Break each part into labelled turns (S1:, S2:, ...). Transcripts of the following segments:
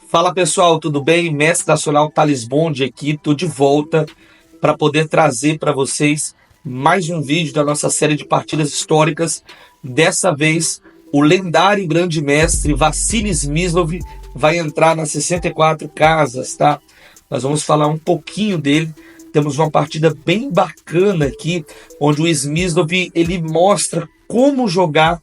S1: Fala pessoal, tudo bem? Mestre Nacional Thales Bond aqui, estou de volta para poder trazer para vocês mais um vídeo da nossa série de partidas históricas. Dessa vez, o lendário grande mestre Vassili Smyslov vai entrar nas 64 casas, tá? Nós vamos falar um pouquinho dele. Temos uma partida bem bacana aqui, onde o Smyslov ele mostra como jogar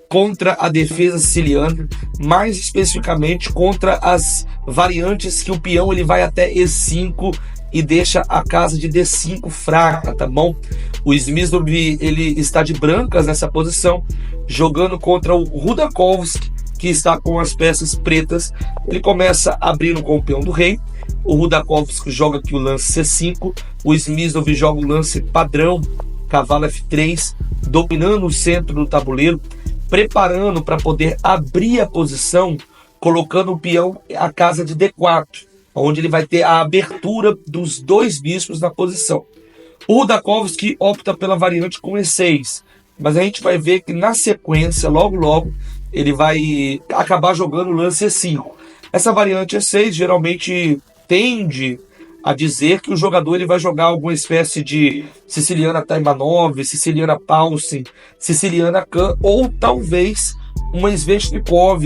S1: contra a defesa siciliana, mais especificamente contra as variantes que o peão ele vai até E5 e deixa a casa de D5 fraca, tá bom? O Smyslov ele está de brancas nessa posição, jogando contra o Rudakovsky, que está com as peças pretas. Ele começa abrindo com o peão do rei. O Rudakovsky joga aqui o lance C5, o Smyslov joga o lance padrão, cavalo F3, dominando o centro do tabuleiro, preparando para poder abrir a posição, colocando o peão à casa de D4, onde ele vai ter a abertura dos dois bispos na posição. O Rudakovsky opta pela variante com E6, mas a gente vai ver que na sequência, logo, ele vai acabar jogando o lance E5. Essa variante E6 geralmente tende a dizer que o jogador ele vai jogar alguma espécie de siciliana Taimanov, siciliana Paulsen, siciliana Kan, ou talvez uma Sveshnikov,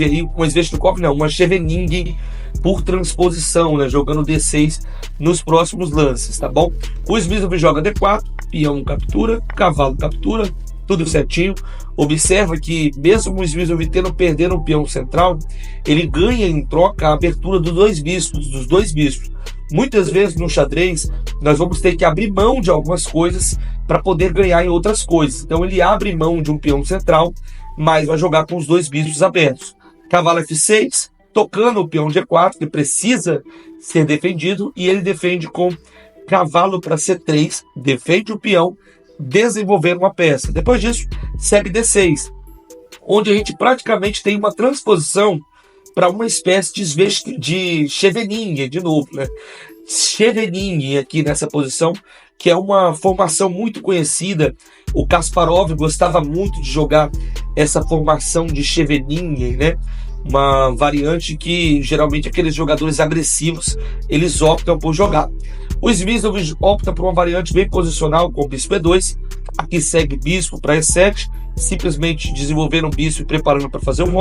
S1: uma Scheveningen por transposição, né, jogando D6 nos próximos lances, tá bom? O Smyslov joga D4, peão captura, cavalo captura, tudo certinho. Observa que mesmo o Smyslov perdendo o peão central, ele ganha em troca a abertura dos dois bispos. Muitas vezes no xadrez nós vamos ter que abrir mão de algumas coisas para poder ganhar em outras coisas. Então ele abre mão de um peão central, mas vai jogar com os dois bispos abertos. Cavalo F6, tocando o peão G4, que precisa ser defendido, e ele defende com cavalo para C3, defende o peão, desenvolvendo uma peça. Depois disso, segue D6, onde a gente praticamente tem uma transposição para uma espécie de Scheveningen, de novo, né? Scheveningen aqui nessa posição, que é uma formação muito conhecida. O Kasparov gostava muito de jogar essa formação de Scheveningen, né? Uma variante que geralmente aqueles jogadores agressivos eles optam por jogar. O Smyslov opta por uma variante bem posicional com o bispo E2. Aqui segue bispo para E7, simplesmente desenvolvendo um bispo e preparando para fazer um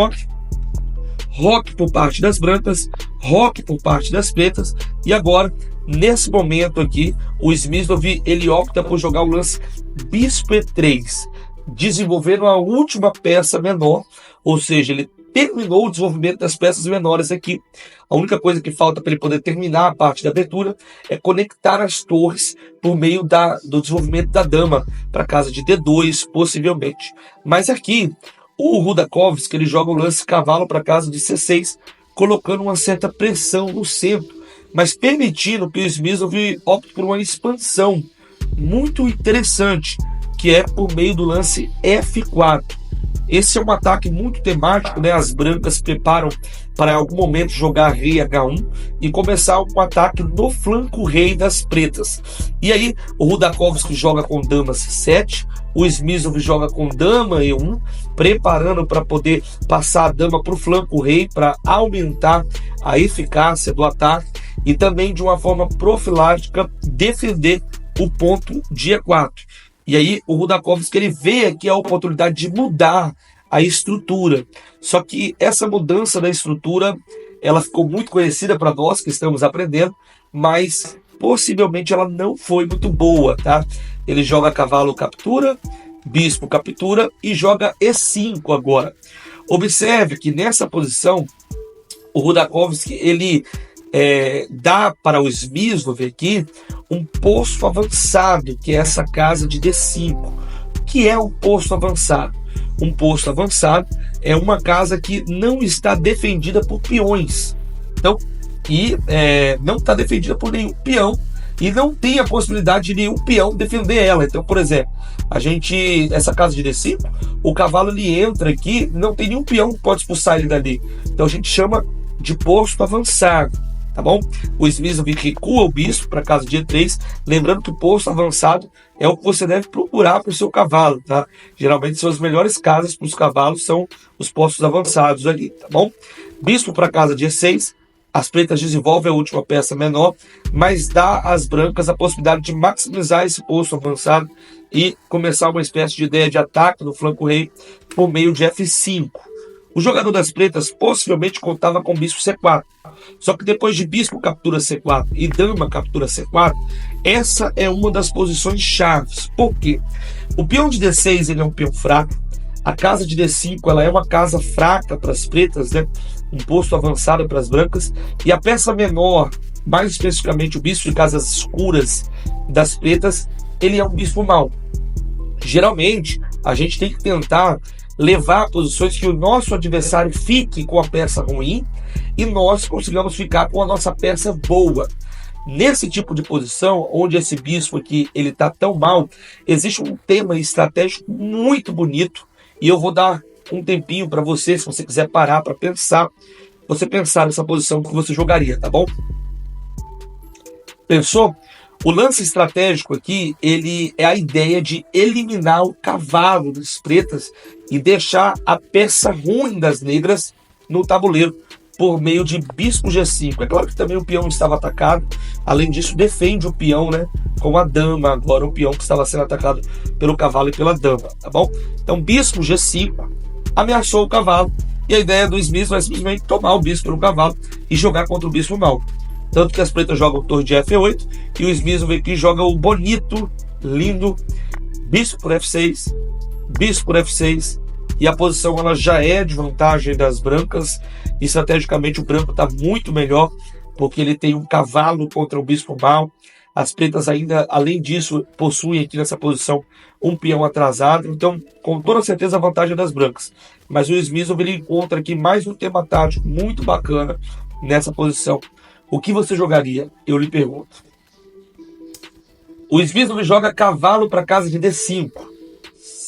S1: roque por parte das brancas, roque por parte das pretas. E agora, nesse momento aqui, o Smyslov ele opta por jogar o lance bispo E3, desenvolvendo a última peça menor, ou seja, ele terminou o desenvolvimento das peças menores aqui. A única coisa que falta para ele poder terminar a parte da abertura é conectar as torres por meio do desenvolvimento da dama para a casa de D2, possivelmente. Mas aqui, o Rudakovsky ele joga o lance cavalo para a casa de C6, colocando uma certa pressão no centro, mas permitindo que o Smyslov opte por uma expansão muito interessante, que é por meio do lance F4. Esse é um ataque muito temático, né? As brancas preparam para em algum momento jogar rei H1 e começar um ataque no flanco rei das pretas. E aí o Rudakovsky joga com dama C7, o Smyslov joga com dama E1, preparando para poder passar a dama para o flanco rei, para aumentar a eficácia do ataque e também de uma forma profilática defender o ponto de E4. E aí o Rudakovsky ele vê aqui a oportunidade de mudar a estrutura. Só que essa mudança da estrutura, ela ficou muito conhecida para nós que estamos aprendendo, mas possivelmente ela não foi muito boa, tá? Ele joga cavalo captura, bispo captura e joga E5 agora. Observe que nessa posição o Rudakovsky ele dá para o Smyslov aqui um posto avançado, que é essa casa de D5. O que é um posto avançado? Um posto avançado é uma casa que não está defendida por peões. Então, não está defendida por nenhum peão e não tem a possibilidade de nenhum peão defender ela. Então, por exemplo, essa casa de D5, o cavalo ele entra aqui, não tem nenhum peão que pode expulsar ele dali. Então a gente chama de posto avançado. Tá bom? O Smyslov recua o bispo para a casa de E3, lembrando que o posto avançado é o que você deve procurar para o seu cavalo, tá? Geralmente são as melhores casas para os cavalos, são os postos avançados ali, tá bom? Bispo para a casa de E6, As pretas desenvolvem a última peça menor, mas dá às brancas a possibilidade de maximizar esse posto avançado e começar uma espécie de ideia de ataque no flanco rei por meio de F5. O jogador das pretas possivelmente contava com bispo C4. Só que depois de bispo captura C4 e dama captura C4, essa é uma das posições chaves. Por quê? O peão de D6 ele é um peão fraco. A casa de D5 ela é uma casa fraca para as pretas, né? Um posto avançado para as brancas. E a peça menor, mais especificamente o bispo de casas escuras das pretas, ele é um bispo mau. Geralmente, a gente tem que tentar levar posições que o nosso adversário fique com a peça ruim e nós consigamos ficar com a nossa peça boa. Nesse tipo de posição, onde esse bispo aqui ele está tão mal, existe um tema estratégico muito bonito e eu vou dar um tempinho para você, se você quiser parar para pensar, você pensar nessa posição que você jogaria, tá bom? Pensou? O lance estratégico aqui, ele é a ideia de eliminar o cavalo das pretas e deixar a peça ruim das negras no tabuleiro por meio de bispo G5. É claro que também o peão estava atacado, além disso defende o peão, né, com a dama, agora o peão que estava sendo atacado pelo cavalo e pela dama, tá bom? Então bispo G5 ameaçou o cavalo e a ideia do Smith vai simplesmente tomar o bispo pelo cavalo e jogar contra o bispo mau. Tanto que as pretas jogam torre de F8 e o Smith aqui joga o bonito, lindo, bispo por F6, bispo por F6, e a posição ela já é de vantagem das brancas. Estrategicamente o branco está muito melhor, porque ele tem um cavalo contra o bispo mau. As pretas ainda, além disso, possuem aqui nessa posição um peão atrasado, então com toda certeza a vantagem é das brancas. Mas o Smith ele encontra aqui mais um tema tático muito bacana nessa posição. O que você jogaria? Eu lhe pergunto. O Smith joga cavalo para casa de D5,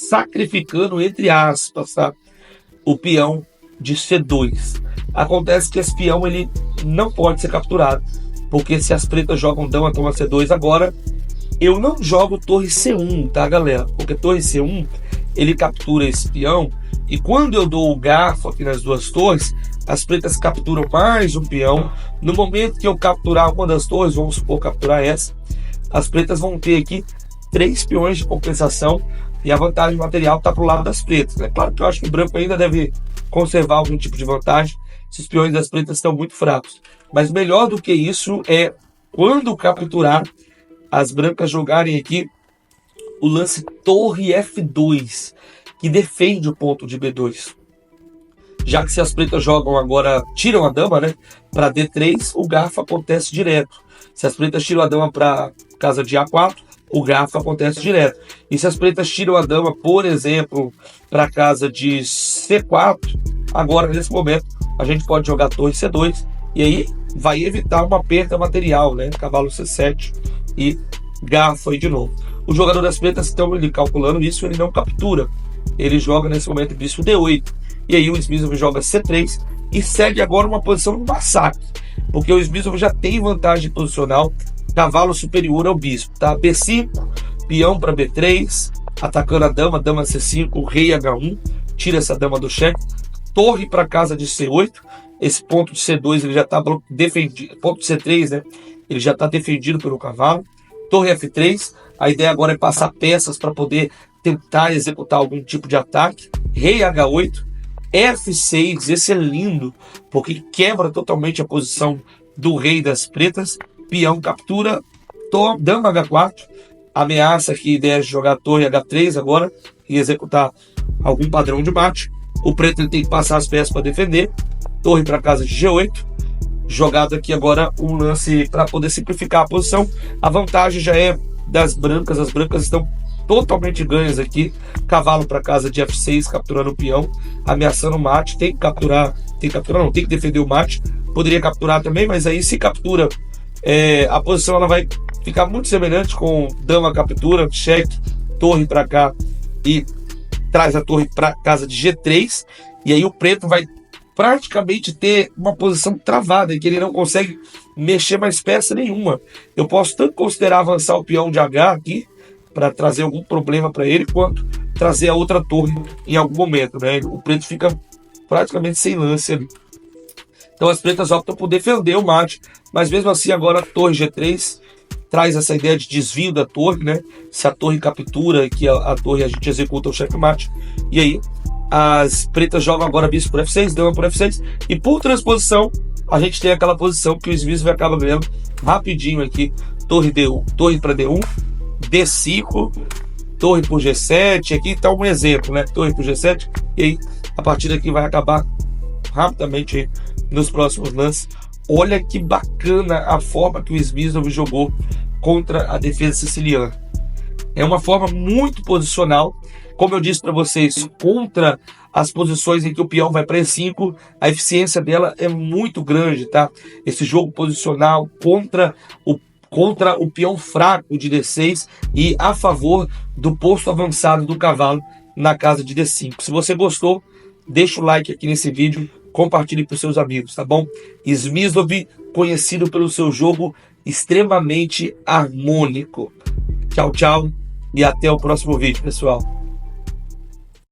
S1: sacrificando, entre aspas, tá, o peão de C2. Acontece que esse peão ele não pode ser capturado, porque se as pretas jogam dama, toma C2 agora, eu não jogo torre C1, tá, galera? Porque torre C1, ele captura esse peão, e quando eu dou o garfo aqui nas duas torres, as pretas capturam mais um peão. No momento que eu capturar uma das torres, vamos supor capturar essa, as pretas vão ter aqui 3 peões de compensação e a vantagem material está para o lado das pretas, né? Claro que eu acho que o branco ainda deve conservar algum tipo de vantagem, esses peões das pretas estão muito fracos. Mas melhor do que isso é, quando capturar, as brancas jogarem aqui o lance torre F2, que defende o ponto de B2. Já que se as pretas jogam agora, tiram a dama, né, para D3, o garfo acontece direto. Se as pretas tiram a dama para casa de A4, o garfo acontece direto. E se as pretas tiram a dama, por exemplo, para casa de C4, agora nesse momento a gente pode jogar torre C2 e aí vai evitar uma perda material, né? Cavalo C7 e garfo aí de novo. O jogador das pretas, então, ele calculando isso, ele não captura. Ele joga nesse momento bispo D8. E aí o Smith joga C3 e segue agora uma posição de massacre, porque o Smith já tem vantagem posicional, cavalo superior ao bispo, tá? B5, peão para B3, atacando a dama, dama C5, rei H1, tira essa dama do cheque, torre para casa de C8, esse ponto de C2 ele já está defendido, ponto de C3, né? Ele já está defendido pelo cavalo, torre F3, a ideia agora é passar peças para poder tentar executar algum tipo de ataque, rei H8, F6, esse é lindo, porque quebra totalmente a posição do rei das pretas, peão captura, dama H4, ameaça aqui a ideia de jogar torre H3 agora e executar algum padrão de mate. O preto ele tem que passar as peças para defender, torre para casa de G8, jogado aqui agora um lance para poder simplificar a posição. A vantagem já é das brancas, as brancas estão totalmente ganhas aqui, cavalo para casa de F6, capturando o peão, ameaçando o mate, tem que defender o mate, poderia capturar também, mas aí se captura, a posição ela vai ficar muito semelhante com dama captura, cheque, torre para cá e traz a torre para casa de G3, e aí o preto vai praticamente ter uma posição travada, em que ele não consegue mexer mais peça nenhuma. Eu posso tanto considerar avançar o peão de H aqui, para trazer algum problema para ele, quanto trazer a outra torre em algum momento, né? O preto fica praticamente sem lance ali. Então as pretas optam por defender o mate, mas mesmo assim agora a torre G3 traz essa ideia de desvio da torre, né? Se a torre captura, que a torre a gente executa o checkmate, e aí as pretas jogam agora bispo por F6, dama por F6, e por transposição a gente tem aquela posição que o Smith vai acabar ganhando rapidinho aqui, torre D1, torre para D1, D5, torre por G7, aqui está um exemplo, né? Torre por G7, e aí a partida aqui vai acabar rapidamente aí nos próximos lances. Olha que bacana a forma que o Smysl jogou contra a defesa siciliana. É uma forma muito posicional, como eu disse para vocês, contra as posições em que o peão vai para E5, a eficiência dela é muito grande, tá? Esse jogo posicional contra o peão fraco de D6 e a favor do posto avançado do cavalo na casa de D5. Se você gostou, deixa o like aqui nesse vídeo, compartilhe para os seus amigos, tá bom? Smysl, conhecido pelo seu jogo extremamente harmônico. Tchau, tchau e até o próximo vídeo, pessoal.